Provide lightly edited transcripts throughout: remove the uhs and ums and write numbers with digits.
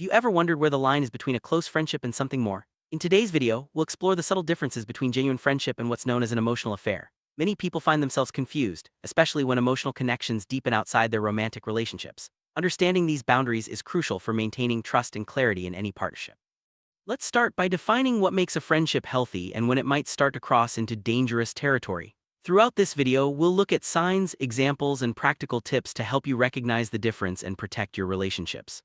Have you ever wondered where the line is between a close friendship and something more? In today's video, we'll explore the subtle differences between genuine friendship and what's known as an emotional affair. Many people find themselves confused, especially when emotional connections deepen outside their romantic relationships. Understanding these boundaries is crucial for maintaining trust and clarity in any partnership. Let's start by defining what makes a friendship healthy and when it might start to cross into dangerous territory. Throughout this video, we'll look at signs, examples, and practical tips to help you recognize the difference and protect your relationships.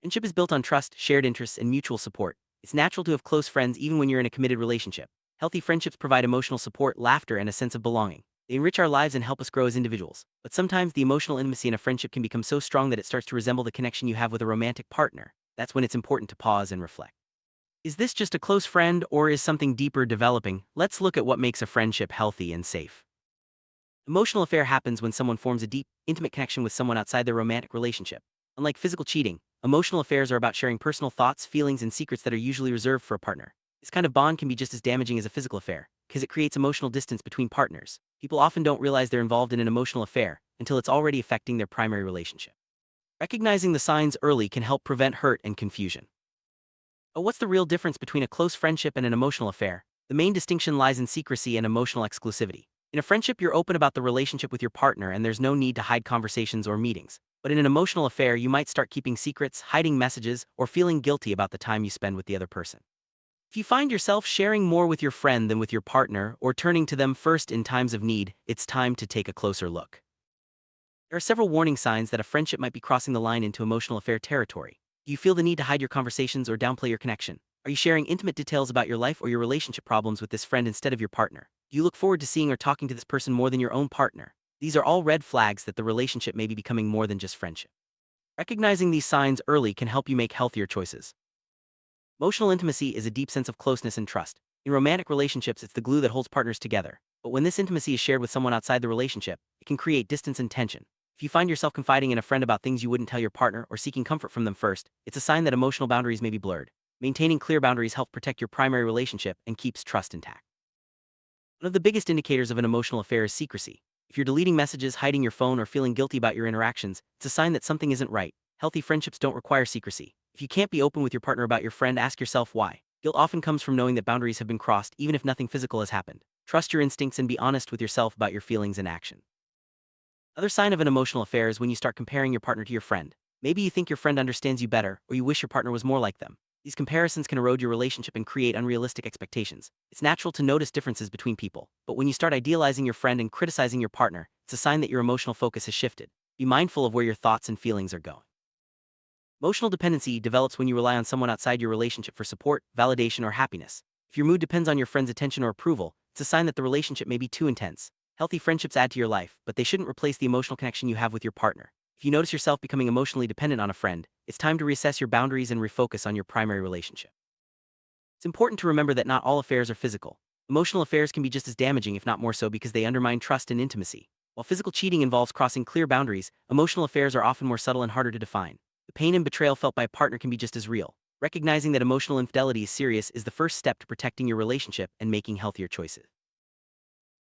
Friendship is built on trust, shared interests, and mutual support. It's natural to have close friends even when you're in a committed relationship. Healthy friendships provide emotional support, laughter, and a sense of belonging. They enrich our lives and help us grow as individuals. But sometimes the emotional intimacy in a friendship can become so strong that it starts to resemble the connection you have with a romantic partner. That's when it's important to pause and reflect. Is this just a close friend, or is something deeper developing? Let's look at what makes a friendship healthy and safe. Emotional affair happens when someone forms a deep, intimate connection with someone outside their romantic relationship. Unlike physical cheating, emotional affairs are about sharing personal thoughts, feelings, and secrets that are usually reserved for a partner. This kind of bond can be just as damaging as a physical affair, because it creates emotional distance between partners. People often don't realize they're involved in an emotional affair until it's already affecting their primary relationship. Recognizing the signs early can help prevent hurt and confusion. But what's the real difference between a close friendship and an emotional affair? The main distinction lies in secrecy and emotional exclusivity. In a friendship, you're open about the relationship with your partner and there's no need to hide conversations or meetings. But in an emotional affair, you might start keeping secrets, hiding messages, or feeling guilty about the time you spend with the other person. If you find yourself sharing more with your friend than with your partner, or turning to them first in times of need, it's time to take a closer look. There are several warning signs that a friendship might be crossing the line into emotional affair territory. Do you feel the need to hide your conversations or downplay your connection? Are you sharing intimate details about your life or your relationship problems with this friend instead of your partner? Do you look forward to seeing or talking to this person more than your own partner? These are all red flags that the relationship may be becoming more than just friendship. Recognizing these signs early can help you make healthier choices. Emotional intimacy is a deep sense of closeness and trust. In romantic relationships, it's the glue that holds partners together. But when this intimacy is shared with someone outside the relationship, it can create distance and tension. If you find yourself confiding in a friend about things you wouldn't tell your partner or seeking comfort from them first, it's a sign that emotional boundaries may be blurred. Maintaining clear boundaries helps protect your primary relationship and keeps trust intact. One of the biggest indicators of an emotional affair is secrecy. If you're deleting messages, hiding your phone, or feeling guilty about your interactions, it's a sign that something isn't right. Healthy friendships don't require secrecy. If you can't be open with your partner about your friend, ask yourself why. Guilt often comes from knowing that boundaries have been crossed, even if nothing physical has happened. Trust your instincts and be honest with yourself about your feelings and action. Another sign of an emotional affair is when you start comparing your partner to your friend. Maybe you think your friend understands you better, or you wish your partner was more like them. These comparisons can erode your relationship and create unrealistic expectations. It's natural to notice differences between people, but when you start idealizing your friend and criticizing your partner, it's a sign that your emotional focus has shifted. Be mindful of where your thoughts and feelings are going. Emotional dependency develops when you rely on someone outside your relationship for support, validation, or happiness. If your mood depends on your friend's attention or approval, it's a sign that the relationship may be too intense. Healthy friendships add to your life, but they shouldn't replace the emotional connection you have with your partner. If you notice yourself becoming emotionally dependent on a friend, it's time to reassess your boundaries and refocus on your primary relationship. It's important to remember that not all affairs are physical. Emotional affairs can be just as damaging, if not more so, because they undermine trust and intimacy. While physical cheating involves crossing clear boundaries, emotional affairs are often more subtle and harder to define. The pain and betrayal felt by a partner can be just as real. Recognizing that emotional infidelity is serious is the first step to protecting your relationship and making healthier choices.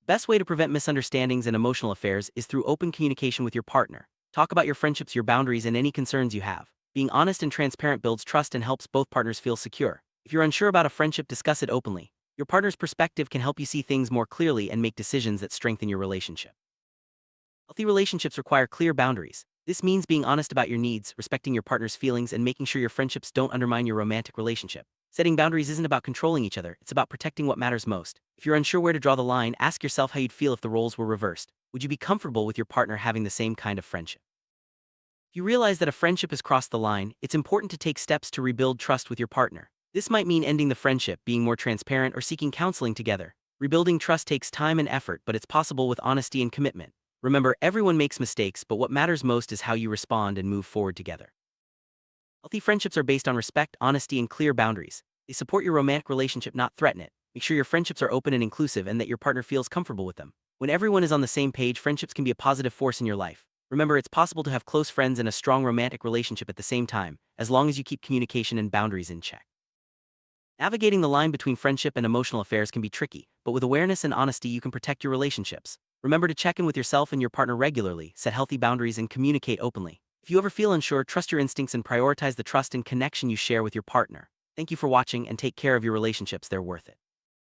The best way to prevent misunderstandings and emotional affairs is through open communication with your partner. Talk about your friendships, your boundaries, and any concerns you have. Being honest and transparent builds trust and helps both partners feel secure. If you're unsure about a friendship, discuss it openly. Your partner's perspective can help you see things more clearly and make decisions that strengthen your relationship. Healthy relationships require clear boundaries. This means being honest about your needs, respecting your partner's feelings, and making sure your friendships don't undermine your romantic relationship. Setting boundaries isn't about controlling each other, it's about protecting what matters most. If you're unsure where to draw the line, ask yourself how you'd feel if the roles were reversed. Would you be comfortable with your partner having the same kind of friendship? If you realize that a friendship has crossed the line, it's important to take steps to rebuild trust with your partner. This might mean ending the friendship, being more transparent, or seeking counseling together. Rebuilding trust takes time and effort, but it's possible with honesty and commitment. Remember, everyone makes mistakes, but what matters most is how you respond and move forward together. Healthy friendships are based on respect, honesty, and clear boundaries. They support your romantic relationship, not threaten it. Make sure your friendships are open and inclusive and that your partner feels comfortable with them. When everyone is on the same page, friendships can be a positive force in your life. Remember, it's possible to have close friends and a strong romantic relationship at the same time, as long as you keep communication and boundaries in check. Navigating the line between friendship and emotional affairs can be tricky, but with awareness and honesty, you can protect your relationships. Remember to check in with yourself and your partner regularly, set healthy boundaries, and communicate openly. If you ever feel unsure, trust your instincts and prioritize the trust and connection you share with your partner. Thank you for watching and take care of your relationships, they're worth it.